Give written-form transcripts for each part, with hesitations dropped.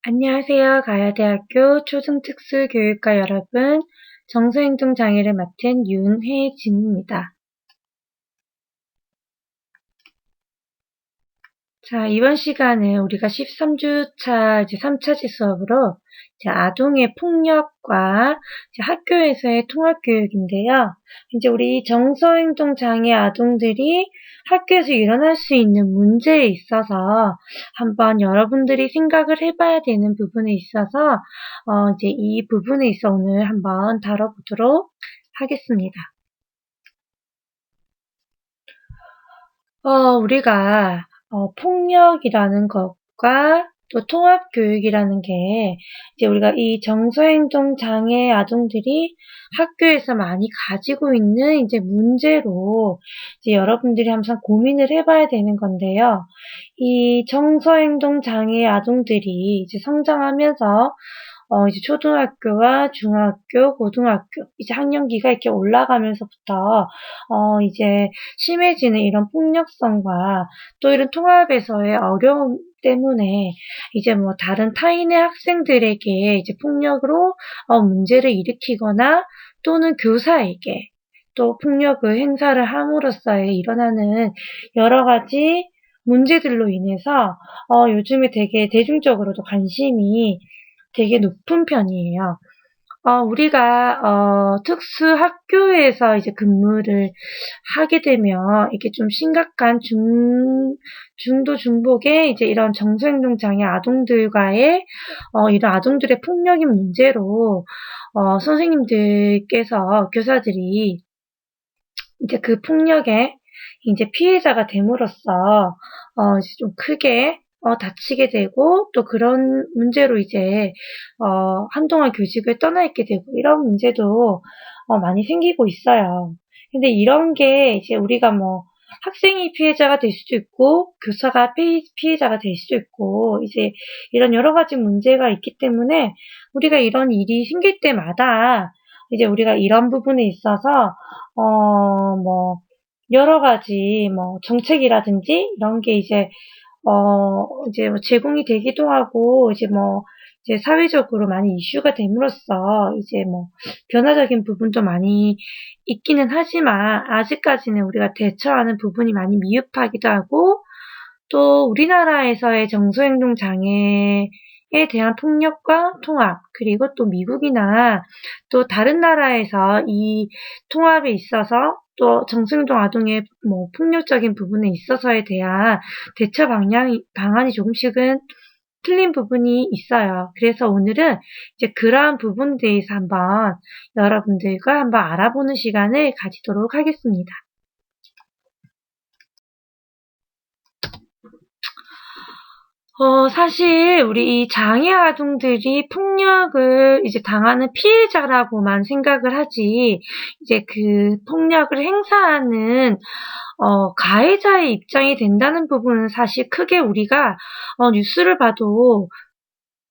안녕하세요. 가야대학교 초중특수교육과 여러분, 정서행동장애를 맡은 윤혜진입니다. 자, 이번 시간은 우리가 13주차 이제 3차지 수업으로 이제 아동의 폭력과 이제 학교에서의 통합교육인데요. 이제 우리 정서행동장애 아동들이 학교에서 일어날 수 있는 문제에 있어서 한번 여러분들이 생각을 해봐야 되는 부분에 있어서 이제 이 부분에 있어 오늘 한번 다뤄보도록 하겠습니다. 우리가 폭력이라는 것과 또 통합교육이라는 게 이제 우리가 이 정서행동 장애 아동들이 학교에서 많이 가지고 있는 이제 문제로 이제 여러분들이 항상 고민을 해봐야 되는 건데요. 이 정서행동 장애 아동들이 이제 성장하면서 이제 초등학교와 중학교, 고등학교, 이제 학년기가 이렇게 올라가면서부터, 이제 심해지는 이런 폭력성과 또 이런 통합에서의 어려움 때문에 이제 뭐 다른 타인의 학생들에게 이제 폭력으로 문제를 일으키거나 또는 교사에게 또 폭력을 행사를 함으로써 일어나는 여러 가지 문제들로 인해서 요즘에 되게 대중적으로도 관심이 되게 높은 편이에요. 우리가 특수 학교에서 이제 근무를 하게 되면 이게 좀 심각한 중도 중복의 이제 이런 정서행동 장애 아동들과의 이런 아동들의 폭력인 문제로 선생님들께서 교사들이 이제 그 폭력의 이제 피해자가 됨으로써 이제 좀 크게 다치게 되고 또 그런 문제로 이제 한동안 교직을 떠나 있게 되고 이런 문제도 많이 생기고 있어요. 근데 이런 게 이제 우리가 뭐 학생이 피해자가 될 수도 있고 교사가 피해자가 될 수도 있고 이제 이런 여러 가지 문제가 있기 때문에 우리가 이런 일이 생길 때마다 이제 우리가 이런 부분에 있어서 뭐 여러 가지 뭐 정책이라든지 이런 게 이제 뭐 제공이 되기도 하고 이제 사회적으로 많이 이슈가 됨으로써 이제 뭐 변화적인 부분도 많이 있기는 하지만 아직까지는 우리가 대처하는 부분이 많이 미흡하기도 하고 또 우리나라에서의 정서행동 장애에 대한 폭력과 통합, 그리고 또 미국이나 또 다른 나라에서 이 통합에 있어서 또 정서행동 아동의 뭐 폭력적인 부분에 있어서에 대한 대처 방안이 조금씩은 틀린 부분이 있어요. 그래서 오늘은 이제 그러한 부분에 대해서 한번 여러분들과 한번 알아보는 시간을 가지도록 하겠습니다. 사실 우리 이 장애 아동들이 폭력을 이제 당하는 피해자라고만 생각을 하지, 이제 그 폭력을 행사하는 가해자의 입장이 된다는 부분은 사실 크게 우리가 뉴스를 봐도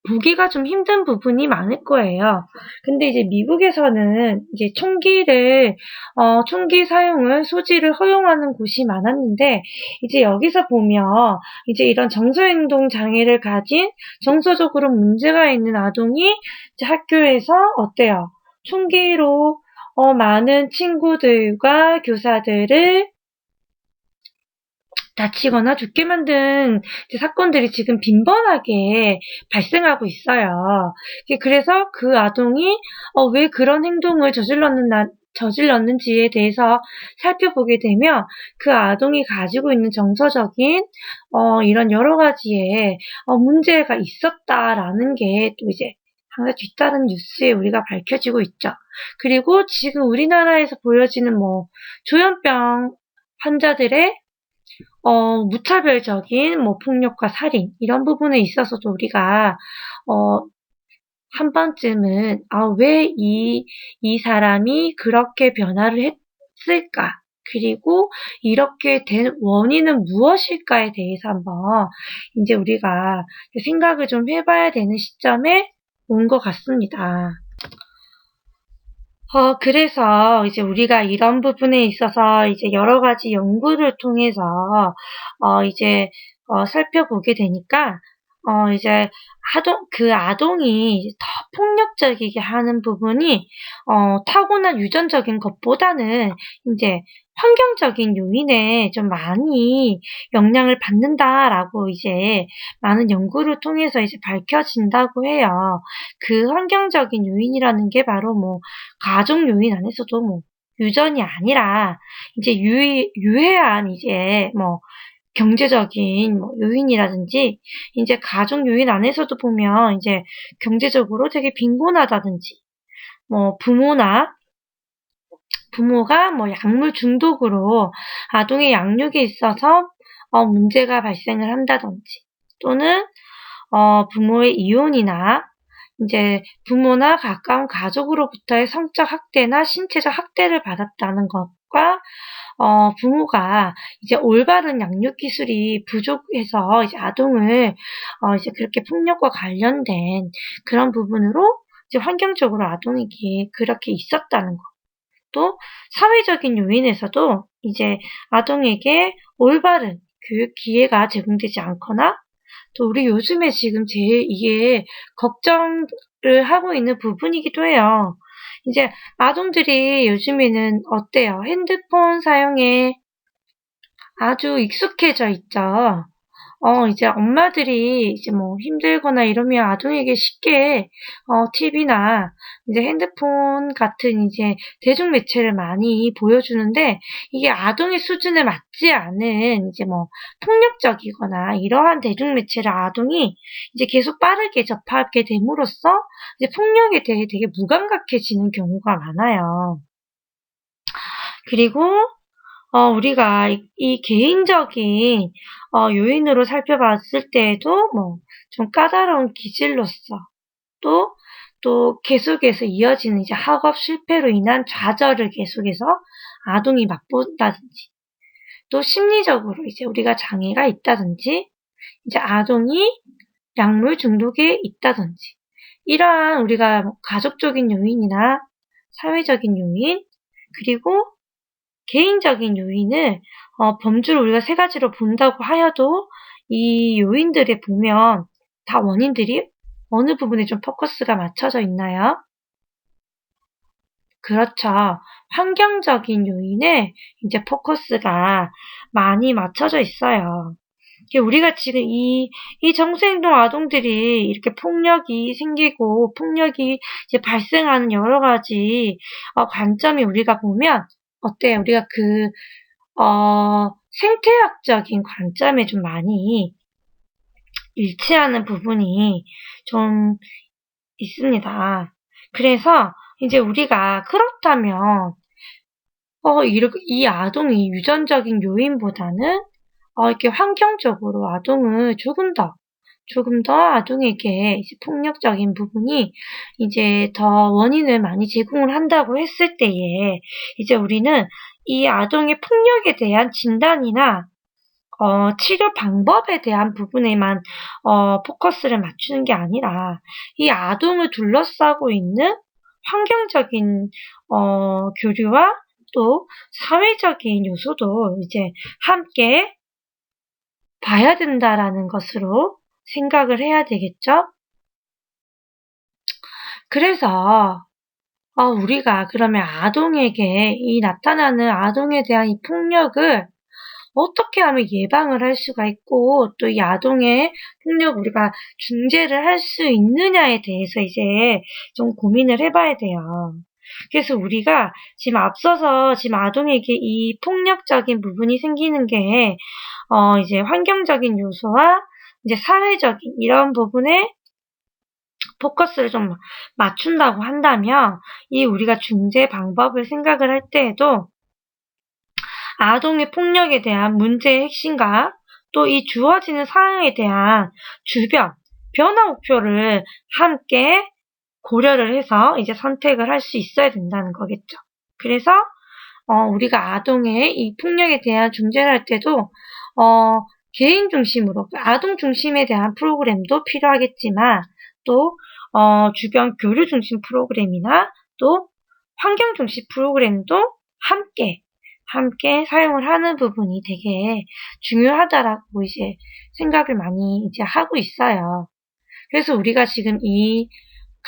보기가 좀 힘든 부분이 많을 거예요. 근데 이제 미국에서는 이제 총기 사용을 소지를 허용하는 곳이 많았는데, 이제 여기서 보면, 이제 이런 정서행동 장애를 가진 정서적으로 문제가 있는 아동이 이제 학교에서 어때요? 총기로 많은 친구들과 교사들을 다치거나 죽게 만든 사건들이 지금 빈번하게 발생하고 있어요. 그래서 그 아동이 왜 그런 행동을 저질렀는지에 대해서 살펴보게 되면 그 아동이 가지고 있는 정서적인 이런 여러 가지의 문제가 있었다라는 게 또 이제 항상 뒤따른 뉴스에 우리가 밝혀지고 있죠. 그리고 지금 우리나라에서 보여지는 뭐 조현병 환자들의 무차별적인 뭐 폭력과 살인 이런 부분에 있어서도 우리가 한 번쯤은 왜 이 사람이 그렇게 변화를 했을까? 그리고 이렇게 된 원인은 무엇일까에 대해서 한번 이제 우리가 생각을 좀 해봐야 되는 시점에 온 것 같습니다. 그래서 이제 우리가 이런 부분에 있어서 이제 여러 가지 연구를 통해서 이제 살펴보게 되니까 이제 그 아동이 더 폭력적이게 하는 부분이, 타고난 유전적인 것보다는 이제 환경적인 요인에 좀 많이 영향을 받는다라고 이제 많은 연구를 통해서 이제 밝혀진다고 해요. 그 환경적인 요인이라는 게 바로 뭐, 가족 요인 안에서도 뭐, 유전이 아니라, 이제 유해한 이제 뭐, 경제적인 뭐 요인이라든지, 이제 가족 요인 안에서도 보면 이제 경제적으로 되게 빈곤하다든지, 뭐 부모가 뭐 약물 중독으로 아동의 양육에 있어서 문제가 발생을 한다든지, 또는 부모의 이혼이나 이제 부모나 가까운 가족으로부터의 성적 학대나 신체적 학대를 받았다는 것과, 부모가 이제 올바른 양육 기술이 부족해서 이제 아동을 이제 그렇게 폭력과 관련된 그런 부분으로 이제 환경적으로 아동에게 그렇게 있었다는 것. 또 사회적인 요인에서도 이제 아동에게 올바른 교육 기회가 제공되지 않거나, 또 우리 요즘에 지금 제일 이게 걱정을 하고 있는 부분이기도 해요. 이제 아동들이 요즘에는 어때요? 핸드폰 사용에 아주 익숙해져 있죠. 이제 엄마들이 이제 뭐 힘들거나 이러면 아동에게 쉽게, TV나 이제 핸드폰 같은 이제 대중매체를 많이 보여주는데, 이게 아동의 수준에 맞지 않은 이제 뭐 폭력적이거나 이러한 대중매체를 아동이 이제 계속 빠르게 접하게 됨으로써 이제 폭력에 대해 되게 무감각해지는 경우가 많아요. 그리고 우리가 이 개인적인 요인으로 살펴봤을 때에도 뭐 좀 까다로운 기질로서, 또 계속해서 이어지는 이제 학업 실패로 인한 좌절을 계속해서 아동이 맛본다든지, 또 심리적으로 이제 우리가 장애가 있다든지, 이제 아동이 약물 중독에 있다든지, 이러한 우리가 뭐 가족적인 요인이나 사회적인 요인, 그리고 개인적인 요인을 범주를 우리가 세 가지로 본다고 하여도, 이 요인들에 보면 다 원인들이 어느 부분에 좀 포커스가 맞춰져 있나요? 그렇죠. 환경적인 요인에 이제 포커스가 많이 맞춰져 있어요. 우리가 지금 이 정수행동 아동들이 이렇게 폭력이 생기고 폭력이 이제 발생하는 여러 가지 관점이 우리가 보면 어때요? 우리가 생태학적인 관점에 좀 많이 일치하는 부분이 좀 있습니다. 그래서 이제 우리가 그렇다면 이 아동이 유전적인 요인보다는 이렇게 환경적으로 아동을 조금 더 아동에게 이제 폭력적인 부분이 이제 더 원인을 많이 제공을 한다고 했을 때에, 이제 우리는 이 아동의 폭력에 대한 진단이나 치료 방법에 대한 부분에만 포커스를 맞추는 게 아니라, 이 아동을 둘러싸고 있는 환경적인 교류와 또 사회적인 요소도 이제 함께 봐야 된다라는 것으로 생각을 해야 되겠죠? 그래서 우리가 그러면 나타나는 아동에 대한 이 폭력을 어떻게 하면 예방을 할 수가 있고, 또 이 아동의 폭력 우리가 중재를 할 수 있느냐에 대해서 이제 좀 고민을 해봐야 돼요. 그래서 우리가 지금 앞서서 지금 아동에게 이 폭력적인 부분이 생기는 게 이제 환경적인 요소와 이제 사회적인 이런 부분에 포커스를 좀 맞춘다고 한다면, 이 우리가 중재 방법을 생각을 할 때에도 아동의 폭력에 대한 문제의 핵심과 또 이 주어지는 상황에 대한 주변 변화 목표를 함께 고려를 해서 이제 선택을 할 수 있어야 된다는 거겠죠. 그래서 우리가 아동의 이 폭력에 대한 중재를 할 때도 개인 중심으로 아동 중심에 대한 프로그램도 필요하겠지만, 또 주변 교류 중심 프로그램이나 또 환경 중심 프로그램도 함께 함께 사용을 하는 부분이 되게 중요하다라고 이제 생각을 많이 이제 하고 있어요. 그래서 우리가 지금 이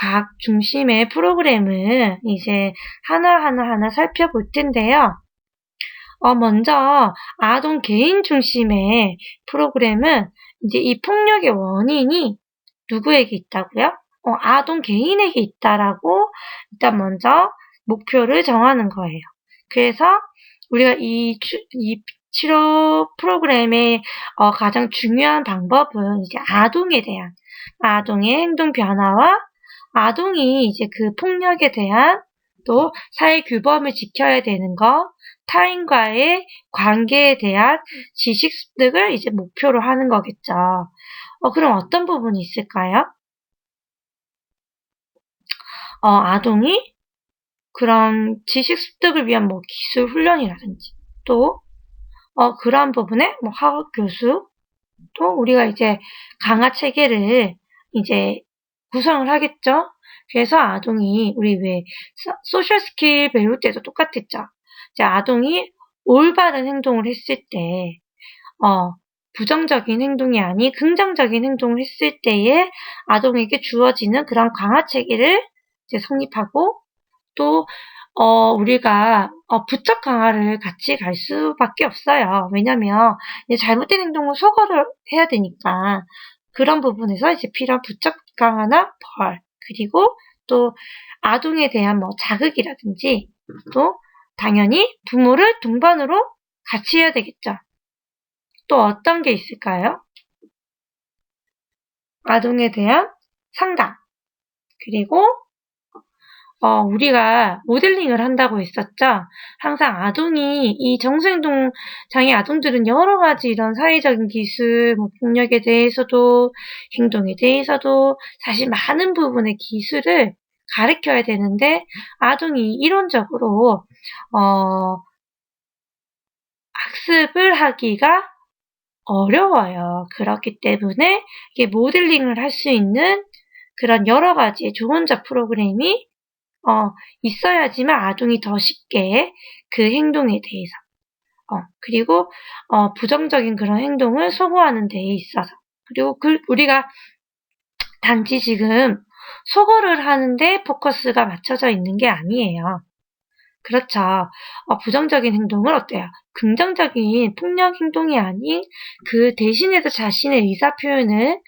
각 중심의 프로그램을 이제 하나 살펴볼 텐데요. 먼저 아동 개인 중심의 프로그램은 이제 이 폭력의 원인이 누구에게 있다고요? 아동 개인에게 있다라고 일단 먼저 목표를 정하는 거예요. 그래서 우리가 이 치료 프로그램의 가장 중요한 방법은 이제 아동에 대한 아동의 행동 변화와 아동이 이제 그 폭력에 대한 또 사회 규범을 지켜야 되는 거, 타인과의 관계에 대한 지식 습득을 이제 목표로 하는 거겠죠. 그럼 어떤 부분이 있을까요? 아동이 그런 지식 습득을 위한 뭐 기술 훈련이라든지 또 그러한 부분에 뭐 학업 교수 또 우리가 이제 강화 체계를 이제 구성을 하겠죠. 그래서 아동이 우리 왜 소셜 스킬 배울 때도 똑같았죠. 이제 아동이 올바른 행동을 했을 때 부정적인 행동이 아닌 긍정적인 행동을 했을 때에 아동에게 주어지는 그런 강화 체계를 이제 성립하고 또 우리가 부적 강화를 같이 갈 수밖에 없어요. 왜냐면 잘못된 행동을 소거를 해야 되니까 그런 부분에서 이제 필요한 부적 강화나 벌 그리고 또 아동에 대한 뭐 자극이라든지 또 당연히 부모를 동반으로 같이 해야 되겠죠. 또 어떤 게 있을까요? 아동에 대한 상담 그리고 우리가 모델링을 한다고 했었죠. 항상 아동이, 이 정서행동 장애 아동들은 여러 가지 이런 사회적인 기술, 뭐 폭력에 대해서도, 행동에 대해서도 사실 많은 부분의 기술을 가르쳐야 되는데, 아동이 이론적으로, 학습을 하기가 어려워요. 그렇기 때문에 이게 모델링을 할 수 있는 그런 여러 가지의 조언자 프로그램이 있어야지만 아동이 더 쉽게 그 행동에 대해서, 그리고, 부정적인 그런 행동을 소거하는 데에 있어서, 그리고 우리가 단지 지금 소거를 하는데 포커스가 맞춰져 있는 게 아니에요. 그렇죠. 부정적인 행동을 어때요? 긍정적인 폭력 행동이 아닌 그 대신에서 자신의 의사 표현을,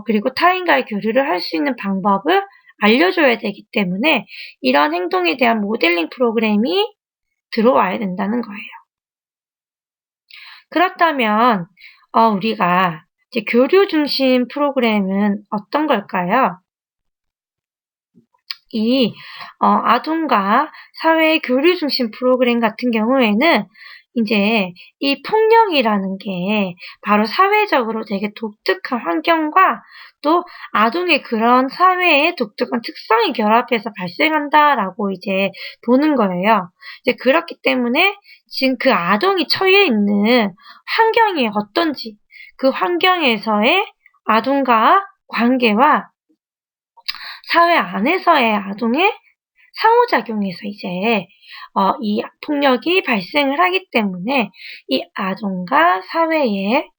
그리고 타인과의 교류를 할 수 있는 방법을 알려줘야 되기 때문에 이런 행동에 대한 모델링 프로그램이 들어와야 된다는 거예요. 그렇다면 우리가 이제 교류 중심 프로그램은 어떤 걸까요? 이 아동과 사회의 교류 중심 프로그램 같은 경우에는 이제 이 폭력이라는 게 바로 사회적으로 되게 독특한 환경과 또 아동의 그런 사회의 독특한 특성이 결합해서 발생한다라고 이제 보는 거예요. 이제 그렇기 때문에 지금 그 아동이 처해 있는 환경이 어떤지 그 환경에서의 아동과 관계와 사회 안에서의 아동의 상호작용에서 이제 이 폭력이 발생을 하기 때문에 이 아동과 사회의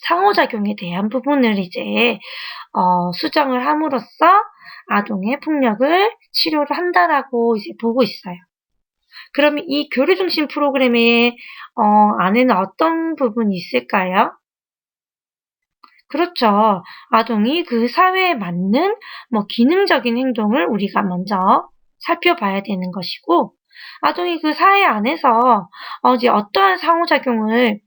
상호작용에 대한 부분을 이제 수정을 함으로써 아동의 폭력을 치료를 한다라고 이제 보고 있어요. 그러면 이 교류 중심 프로그램의 안에는 어떤 부분이 있을까요? 그렇죠. 아동이 그 사회에 맞는 뭐 기능적인 행동을 우리가 먼저 살펴봐야 되는 것이고, 아동이 그 사회 안에서 이제 어떠한 상호작용을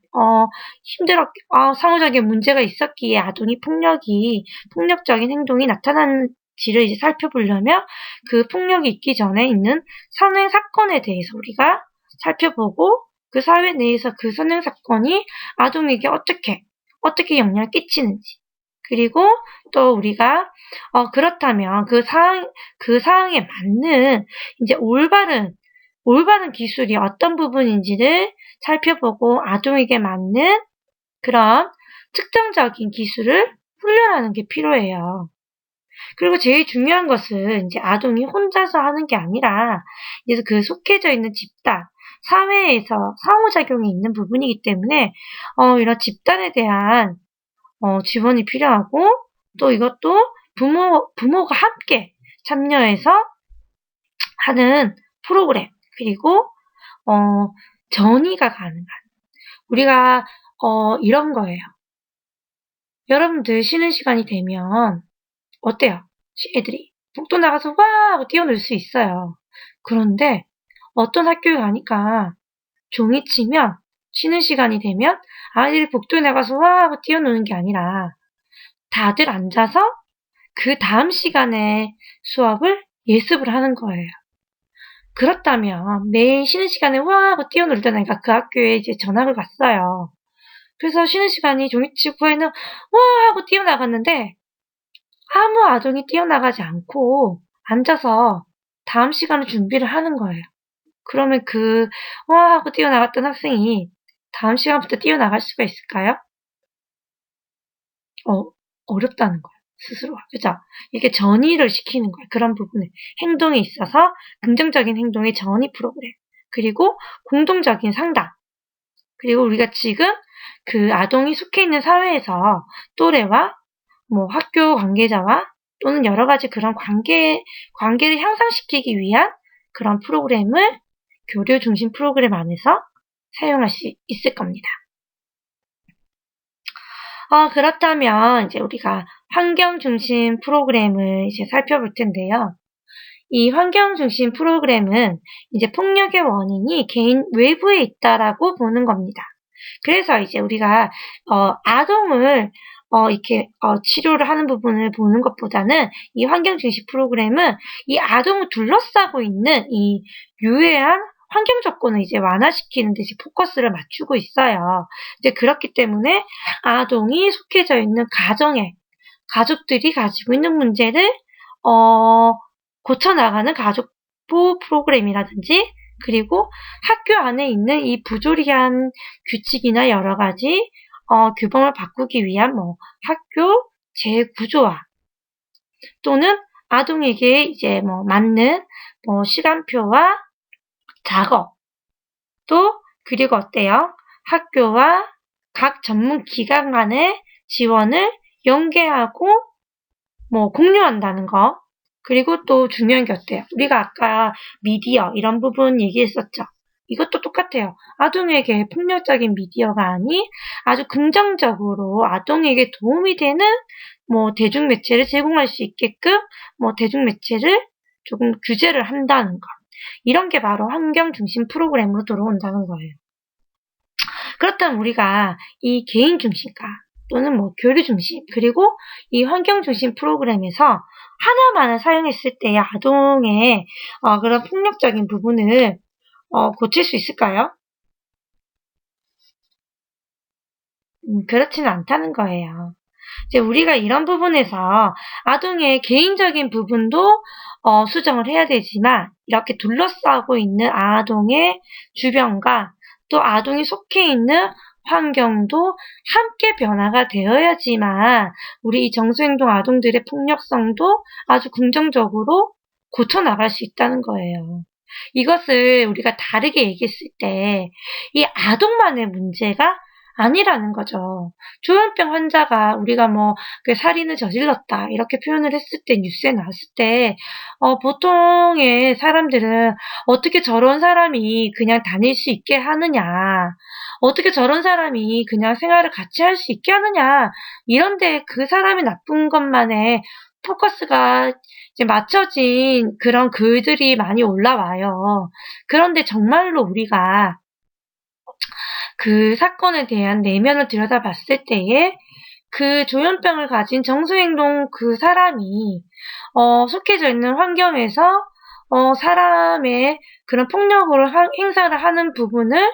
상호작용 문제가 있었기에 아동이 폭력적인 행동이 나타나는지를 이제 살펴보려면 그 폭력이 있기 전에 있는 선행 사건에 대해서 우리가 살펴보고 그 사회 내에서 그 선행 사건이 아동에게 어떻게 영향을 끼치는지. 그리고 또 우리가, 그렇다면 그 사항에 맞는, 이제 올바른 기술이 어떤 부분인지를 살펴보고 아동에게 맞는 그런 특정적인 기술을 훈련하는 게 필요해요. 그리고 제일 중요한 것은 이제 아동이 혼자서 하는 게 아니라, 이제 그 속해져 있는 집단, 사회에서 상호작용이 있는 부분이기 때문에 이런 집단에 대한 지원이 필요하고 또 이것도 부모가 함께 참여해서 하는 프로그램 그리고 전이가 가능한 우리가 이런 거예요. 여러분들 쉬는 시간이 되면 어때요? 애들이 복도 나가서 와 하고 뛰어놀 수 있어요. 그런데 어떤 학교에 가니까 종이 치면 쉬는 시간이 되면 아이들이 복도에 나가서 와 하고 뛰어노는 게 아니라 다들 앉아서 그 다음 시간에 수업을 예습을 하는 거예요. 그렇다면 매일 쉬는 시간에 와 하고 뛰어놀던 애가 그 학교에 이제 전학을 갔어요. 그래서 쉬는 시간이 종이치고 후에는 와 하고 뛰어나갔는데 아무 아동이 뛰어나가지 않고 앉아서 다음 시간을 준비를 하는 거예요. 그러면 와 하고 뛰어나갔던 학생이 다음 시간부터 뛰어나갈 수가 있을까요? 어렵다는 거예요. 스스로가. 그죠? 이게 전이를 시키는 거예요. 그런 부분에. 행동에 있어서 긍정적인 행동의 전이 프로그램. 그리고 공동적인 상담. 그리고 우리가 지금 그 아동이 속해 있는 사회에서 또래와 학교 관계자와 또는 여러 가지 그런 관계를 향상시키기 위한 그런 프로그램을 교류 중심 프로그램 안에서 사용할 수 있을 겁니다. 그렇다면 이제 우리가 환경 중심 프로그램을 이제 살펴볼 텐데요. 이 환경 중심 프로그램은 이제 폭력의 원인이 개인 외부에 있다라고 보는 겁니다. 그래서 이제 우리가 아동을 이렇게 치료를 하는 부분을 보는 것보다는 이 환경 중심 프로그램은 이 아동을 둘러싸고 있는 이 유해한 환경 조건을 이제 완화시키는 데 이제 포커스를 맞추고 있어요. 이제 그렇기 때문에 아동이 속해져 있는 가족들이 가지고 있는 문제를 고쳐나가는 가족부 프로그램이라든지 그리고 학교 안에 있는 이 부조리한 규칙이나 여러 가지 규범을 바꾸기 위한 학교 재구조화 또는 아동에게 이제 맞는 시간표와 작업 또 그리고 어때요? 학교와 각 전문 기관 간의 지원을 연계하고 공유한다는 거. 그리고 또 중요한 게 어때요? 우리가 아까 미디어 이런 부분 얘기했었죠. 이것도 똑같아요. 아동에게 폭력적인 미디어가 아닌 아주 긍정적으로 아동에게 도움이 되는 대중매체를 제공할 수 있게끔 대중매체를 조금 규제를 한다는 거. 이런 게 바로 환경 중심 프로그램으로 들어온다는 거예요. 그렇다면 우리가 이 개인 중심과 또는 교류 중심 그리고 이 환경 중심 프로그램에서 하나만을 사용했을 때 아동의 그런 폭력적인 부분을 고칠 수 있을까요? 그렇지는 않다는 거예요. 이제 우리가 이런 부분에서 아동의 개인적인 부분도 수정을 해야 되지만 이렇게 둘러싸고 있는 아동의 주변과 또 아동이 속해 있는 환경도 함께 변화가 되어야지만 우리 이 정수행동 아동들의 폭력성도 아주 긍정적으로 고쳐나갈 수 있다는 거예요. 이것을 우리가 다르게 얘기했을 때 이 아동만의 문제가 아니라는 거죠. 조현병 환자가 우리가 그 살인을 저질렀다 이렇게 표현을 했을 때 뉴스에 나왔을 때 보통의 사람들은 어떻게 저런 사람이 그냥 다닐 수 있게 하느냐, 어떻게 저런 사람이 그냥 생활을 같이 할 수 있게 하느냐 이런데 그 사람이 나쁜 것만에 포커스가 이제 맞춰진 그런 글들이 많이 올라와요. 그런데 정말로 우리가 그 사건에 대한 내면을 들여다봤을 때에 그 조현병을 가진 정수행동 그 사람이 속해져 있는 환경에서 사람의 그런 폭력으로 행사를 하는 부분을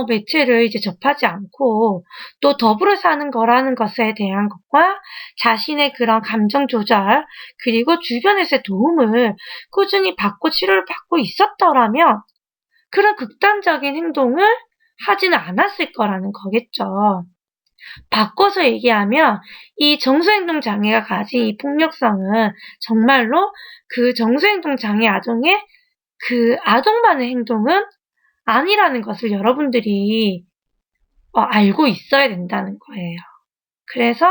매체를 이제 접하지 않고 또 더불어 사는 거라는 것에 대한 것과 자신의 그런 감정 조절 그리고 주변에서의 도움을 꾸준히 받고 치료를 받고 있었더라면 그런 극단적인 행동을 하지는 않았을 거라는 거겠죠. 바꿔서 얘기하면 이 정수행동 장애가 가진 이 폭력성은 정말로 그 정수행동 장애 아동의 그 아동만의 행동은 아니라는 것을 여러분들이 알고 있어야 된다는 거예요. 그래서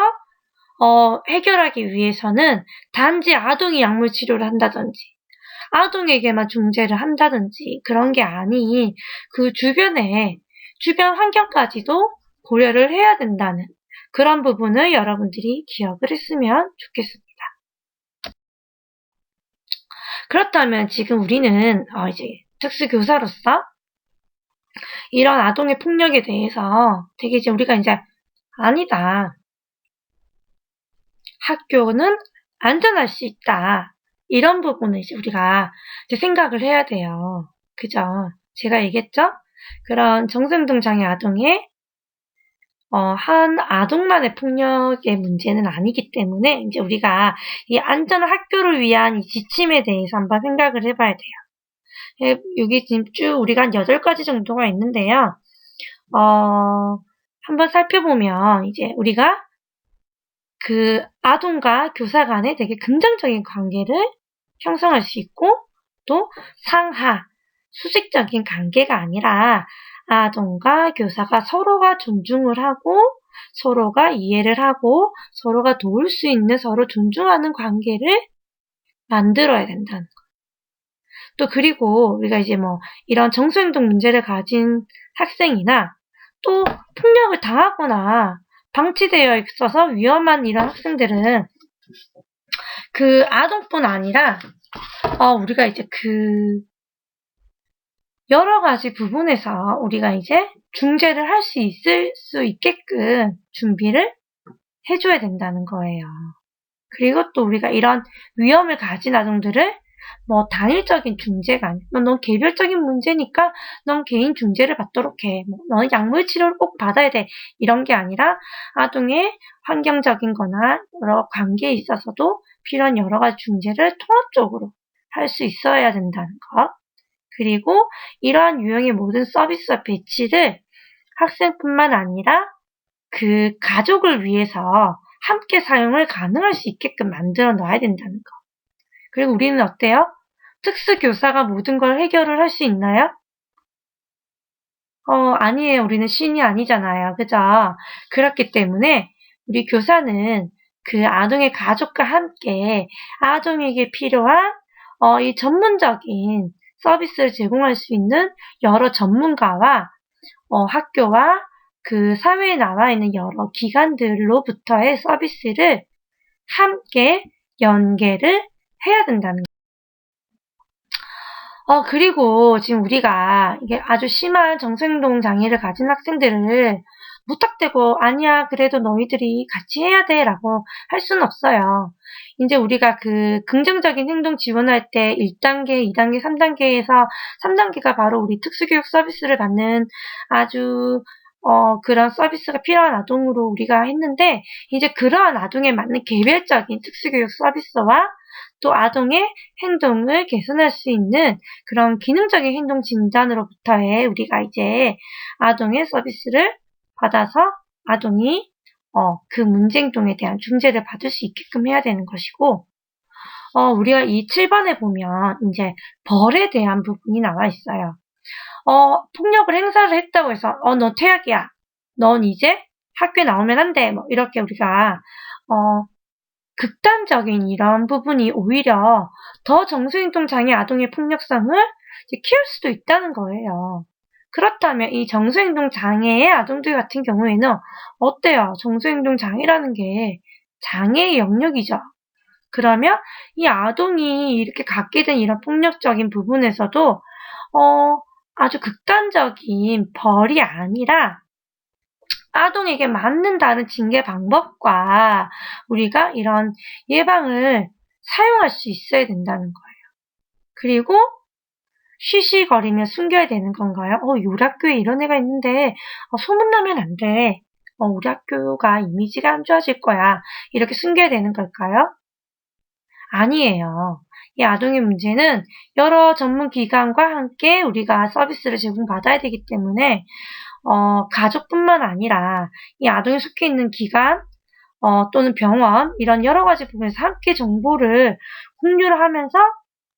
해결하기 위해서는 단지 아동이 약물 치료를 한다든지 아동에게만 중재를 한다든지 그런 게 아닌 그 주변 환경까지도 고려를 해야 된다는 그런 부분을 여러분들이 기억을 했으면 좋겠습니다. 그렇다면 지금 우리는 이제 특수교사로서 이런 아동의 폭력에 대해서 되게 이제 우리가 이제 아니다. 학교는 안전할 수 있다. 이런 부분을 이제 우리가 이제 생각을 해야 돼요. 그죠? 제가 얘기했죠? 그런 정신등 장애 아동의 한 아동만의 폭력의 문제는 아니기 때문에 이제 우리가 이 안전한 학교를 위한 이 지침에 대해서 한번 생각을 해봐야 돼요. 여기 지금 쭉 우리가 한 8가지 정도가 있는데요. 한번 살펴보면 이제 우리가 그 아동과 교사 간에 되게 긍정적인 관계를 형성할 수 있고 또 상하, 수직적인 관계가 아니라 아동과 교사가 서로가 존중을 하고 서로가 이해를 하고 서로가 도울 수 있는 서로 존중하는 관계를 만들어야 된다는 거. 또 그리고 우리가 이제 뭐 이런 정서행동 문제를 가진 학생이나 또 폭력을 당하거나 방치되어 있어서 위험한 이런 학생들은 그 아동뿐 아니라 우리가 이제 그 여러 가지 부분에서 우리가 이제 중재를 할 수 있을 수 있게끔 준비를 해줘야 된다는 거예요. 그리고 또 우리가 이런 위험을 가진 아동들을 뭐 단일적인 중재가 아니고 넌 개별적인 문제니까 넌 개인 중재를 받도록 해. 너는 약물 치료를 꼭 받아야 돼. 이런 게 아니라 아동의 환경적인 거나 여러 관계에 있어서도 필요한 여러 가지 중재를 통합적으로 할 수 있어야 된다는 것. 그리고 이러한 유형의 모든 서비스와 배치를 학생뿐만 아니라 그 가족을 위해서 함께 사용을 가능할 수 있게끔 만들어 놔야 된다는 거. 그리고 우리는 어때요? 특수교사가 모든 걸 해결을 할 수 있나요? 아니에요. 우리는 신이 아니잖아요. 그죠? 그렇기 때문에 우리 교사는 그 아동의 가족과 함께 아동에게 필요한 이 전문적인 서비스를 제공할 수 있는 여러 전문가와 학교와 그 사회에 나와 있는 여러 기관들로부터의 서비스를 함께 연계를 해야 된다는 거예요. 그리고 지금 우리가 이게 아주 심한 정서행동 장애를 가진 학생들을 무턱대고 아니야 그래도 너희들이 같이 해야 돼 라고 할 수는 없어요. 이제 우리가 그 긍정적인 행동 지원할 때 1단계, 2단계, 3단계에서 3단계가 바로 우리 특수교육 서비스를 받는 아주 그런 서비스가 필요한 아동으로 우리가 했는데 이제 그러한 아동에 맞는 개별적인 특수교육 서비스와 또 아동의 행동을 개선할 수 있는 그런 기능적인 행동 진단으로부터의 우리가 이제 아동의 서비스를 받아서 아동이 그 문제 행동에 대한 중재를 받을 수 있게끔 해야 되는 것이고 우리가 이 7번에 보면 이제 벌에 대한 부분이 나와 있어요. 폭력을 행사를 했다고 해서 너 퇴학이야. 넌 이제 학교에 나오면 안 돼. 뭐 이렇게 우리가 극단적인 이런 부분이 오히려 더 정서행동 장애 아동의 폭력성을 키울 수도 있다는 거예요. 그렇다면 이 정서행동 장애의 아동들 같은 경우에는 어때요? 정서행동 장애라는 게 장애의 영역이죠. 그러면 이 아동이 이렇게 갖게 된 이런 폭력적인 부분에서도 아주 극단적인 벌이 아니라 아동에게 맞는 다른 징계 방법과 우리가 이런 예방을 사용할 수 있어야 된다는 거예요. 그리고 쉬쉬거리며 숨겨야 되는 건가요? 우리 학교에 이런 애가 있는데 소문나면 안 돼. 우리 학교가 이미지가 안 좋아질 거야. 이렇게 숨겨야 되는 걸까요? 아니에요. 이 아동의 문제는 여러 전문 기관과 함께 우리가 서비스를 제공받아야 되기 때문에 가족뿐만 아니라 이 아동이 속해 있는 기관 또는 병원 이런 여러 가지 부분에서 함께 정보를 공유를 하면서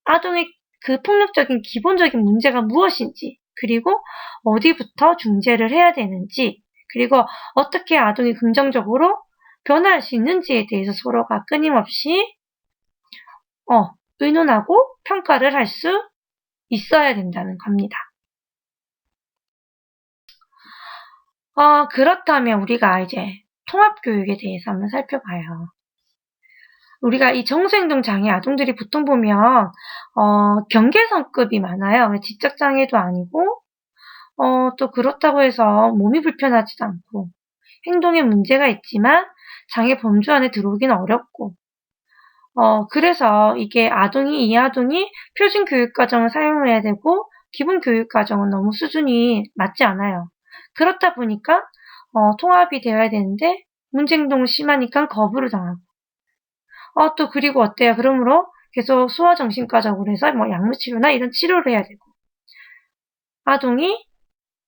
아동의 그 폭력적인 기본적인 문제가 무엇인지 그리고 어디부터 중재를 해야 되는지, 그리고 어떻게 아동이 긍정적으로 변화할 수 있는지에 대해서 서로가 끊임없이 의논하고 평가를 할 수 있어야 된다는 겁니다. 그렇다면 우리가 이제 통합교육에 대해서 한번 살펴봐요. 우리가 이 정서행동 장애 아동들이 보통 보면 경계성급이 많아요. 지적장애도 아니고 또 그렇다고 해서 몸이 불편하지도 않고 행동에 문제가 있지만 장애 범주 안에 들어오기는 어렵고 그래서 이게 이 아동이 표준 교육과정을 사용해야 되고 기본 교육과정은 너무 수준이 맞지 않아요. 그렇다 보니까 통합이 되어야 되는데 문제행동이 심하니까 거부를 당하고 또 그리고 어때요? 그러므로 계속 소아정신과적으로 해서 뭐 약물치료나 이런 치료를 해야 되고 아동이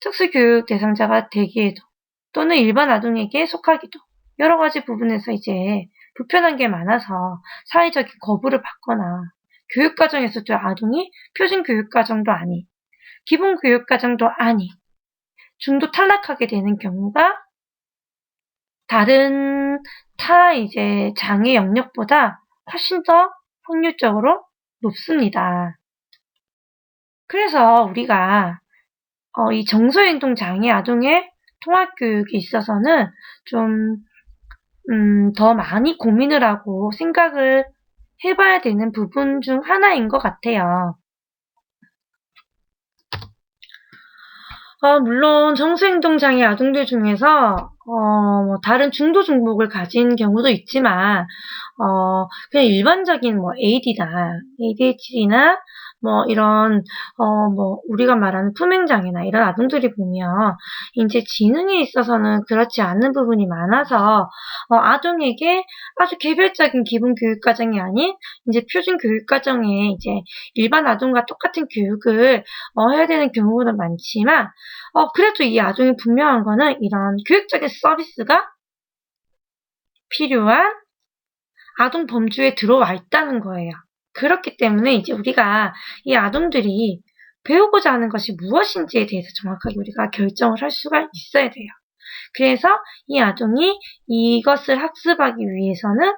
특수교육 대상자가 되기에도 또는 일반 아동에게 속하기도 여러 가지 부분에서 이제 불편한 게 많아서 사회적인 거부를 받거나 교육과정에서도 아동이 표준 교육과정도 아닌 기본 교육과정도 아닌 중도 탈락하게 되는 경우가 다른 이제 장애 영역보다 훨씬 더 확률적으로 높습니다. 그래서 우리가 이 정서행동 장애 아동의 통합교육에 있어서는 좀 더 많이 고민을 하고 생각을 해봐야 되는 부분 중 하나인 것 같아요. 물론 정서행동 장애 아동들 중에서 뭐 다른 중도 중복을 가진 경우도 있지만 그냥 일반적인 뭐 ADHD나 뭐 이런 뭐 우리가 말하는 품행장애나 이런 아동들이 보면 이제 지능에 있어서는 그렇지 않은 부분이 많아서 아동에게 아주 개별적인 기본 교육과정이 아닌 이제 표준 교육과정에 이제 일반 아동과 똑같은 교육을 해야 되는 경우는 많지만 그래도 이 아동이 분명한 거는 이런 교육적인 서비스가 필요한 아동 범주에 들어와 있다는 거예요. 그렇기 때문에 이제 우리가 이 아동들이 배우고자 하는 것이 무엇인지에 대해서 정확하게 우리가 결정을 할 수가 있어야 돼요. 그래서 이 아동이 이것을 학습하기 위해서는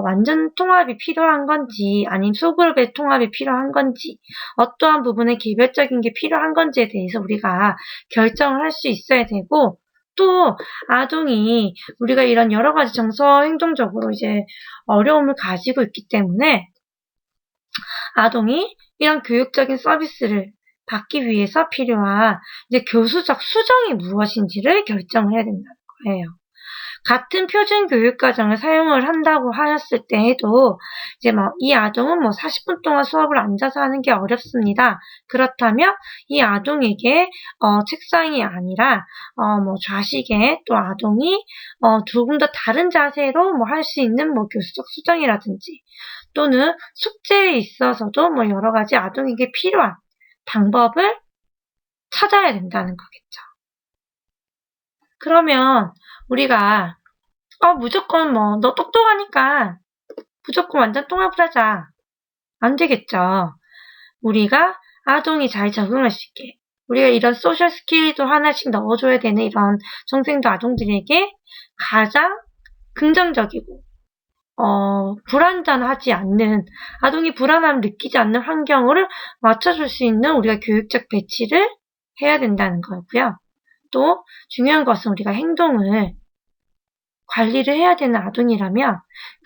완전 통합이 필요한 건지 아니면 소그룹의 통합이 필요한 건지 어떠한 부분의 개별적인 게 필요한 건지에 대해서 우리가 결정을 할 수 있어야 되고 또 아동이 우리가 이런 여러 가지 정서 행동적으로 이제 어려움을 가지고 있기 때문에 아동이 이런 교육적인 서비스를 받기 위해서 필요한 이제 교수적 수정이 무엇인지를 결정을 해야 된다는 거예요. 같은 표준 교육과정을 사용을 한다고 하였을 때에도 이제 이 아동은 40분 동안 수업을 앉아서 하는 게 어렵습니다. 그렇다면 이 아동에게 책상이 아니라 좌식에 또 아동이 조금 더 다른 자세로 할 수 있는 교수적 수정이라든지 또는 숙제에 있어서도 여러 가지 아동에게 필요한 방법을 찾아야 된다는 거겠죠. 그러면 우리가 무조건 너 똑똑하니까 무조건 완전 통합을 하자. 안 되겠죠. 우리가 아동이 잘 적응할 수 있게 우리가 이런 소셜 스킬도 하나씩 넣어줘야 되는 이런 정생도 아동들에게 가장 긍정적이고 불안전하지 않는 아동이 불안함을 느끼지 않는 환경을 맞춰줄 수 있는 우리가 교육적 배치를 해야 된다는 거고요. 또 중요한 것은 우리가 행동을 관리를 해야 되는 아동이라면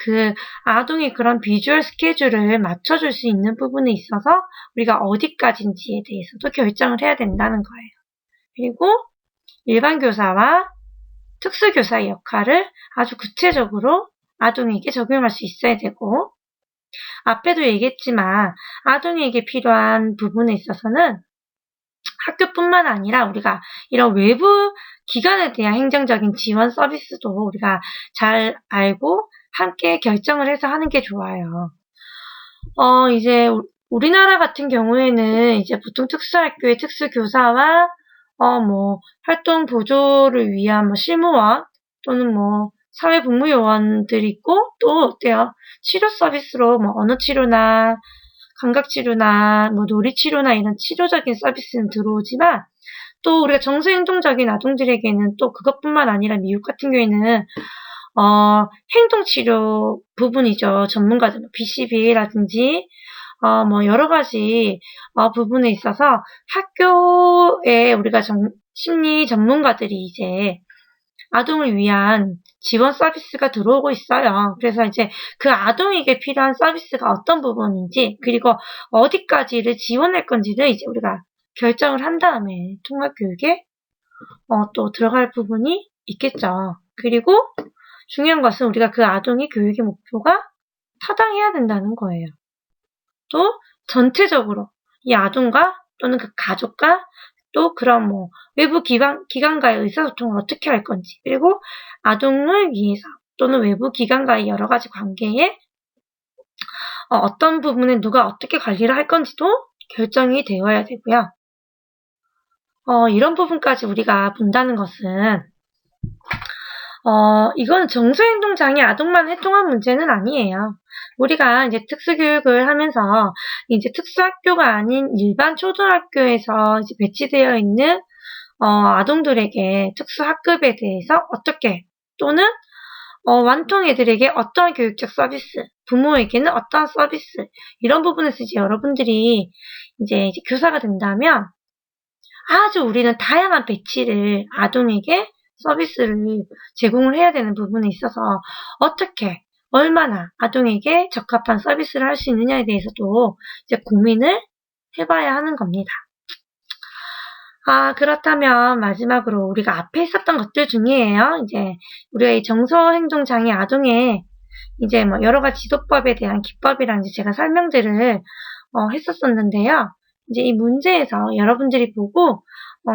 그 아동이 그런 비주얼 스케줄을 맞춰줄 수 있는 부분에 있어서 우리가 어디까지인지에 대해서도 결정을 해야 된다는 거예요. 그리고 일반 교사와 특수교사의 역할을 아주 구체적으로 아동에게 적용할 수 있어야 되고 앞에도 얘기했지만 아동에게 필요한 부분에 있어서는 학교뿐만 아니라 우리가 이런 외부 기관에 대한 행정적인 지원 서비스도 우리가 잘 알고 함께 결정을 해서 하는 게 좋아요. 이제 우리나라 같은 경우에는 이제 보통 특수학교의 특수교사와 활동 보조를 위한 실무원 또는 사회복무요원들이 있고 또 어때요? 치료 서비스로 언어치료나 감각치료나 뭐 놀이치료나 이런 치료적인 서비스는 들어오지만 또 우리가 정서행동적인 아동들에게는 또 그것뿐만 아니라 미국 같은 경우에는 행동치료 부분이죠. 전문가들, BCBA라든지 뭐 여러 가지 부분에 있어서 학교에 우리가 심리 전문가들이 이제 아동을 위한 지원 서비스가 들어오고 있어요. 그래서 이제 그 아동에게 필요한 서비스가 어떤 부분인지, 그리고 어디까지를 지원할 건지를 이제 우리가 결정을 한 다음에 통합교육에 또 들어갈 부분이 있겠죠. 그리고 중요한 것은 우리가 그 아동의 교육의 목표가 타당해야 된다는 거예요. 또 전체적으로 이 아동과 또는 그 가족과 또 그런 뭐 외부 기관과의 의사소통을 어떻게 할 건지, 그리고 아동을 위해서 또는 외부 기관과의 여러 가지 관계에 어떤 부분에 누가 어떻게 관리를 할 건지도 결정이 되어야 되고요. 이런 부분까지 우리가 본다는 것은 이건 정서행동장애 아동만 해통한 문제는 아니에요. 우리가 이제 특수교육을 하면서 이제 특수학교가 아닌 일반 초등학교에서 이제 배치되어 있는 아동들에게 특수학급에 대해서 어떻게, 또는 완통 애들에게 어떤 교육적 서비스, 부모에게는 어떤 서비스, 이런 부분에서 이제 여러분들이 이제 교사가 된다면 아주 우리는 다양한 배치를 아동에게 서비스를 제공을 해야 되는 부분에 있어서 어떻게, 얼마나 아동에게 적합한 서비스를 할 수 있느냐에 대해서도 이제 고민을 해봐야 하는 겁니다. 그렇다면 마지막으로 우리가 앞에 있었던 것들 중에요. 이제 우리가 이 정서행동장애 아동의 이제 뭐 여러 가지 지도법에 대한 기법이랑 이제 제가 설명들을 했었었는데요. 이제 이 문제에서 여러분들이 보고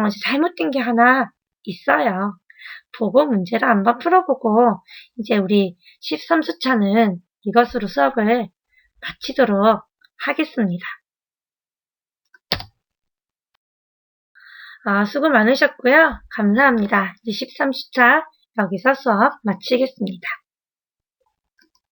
이제 잘못된 게 하나 있어요. 보고 문제를 한번 풀어보고 이제 우리 13수차는 이것으로 수업을 마치도록 하겠습니다. 수고 많으셨고요. 감사합니다. 이제 13수차 여기서 수업 마치겠습니다.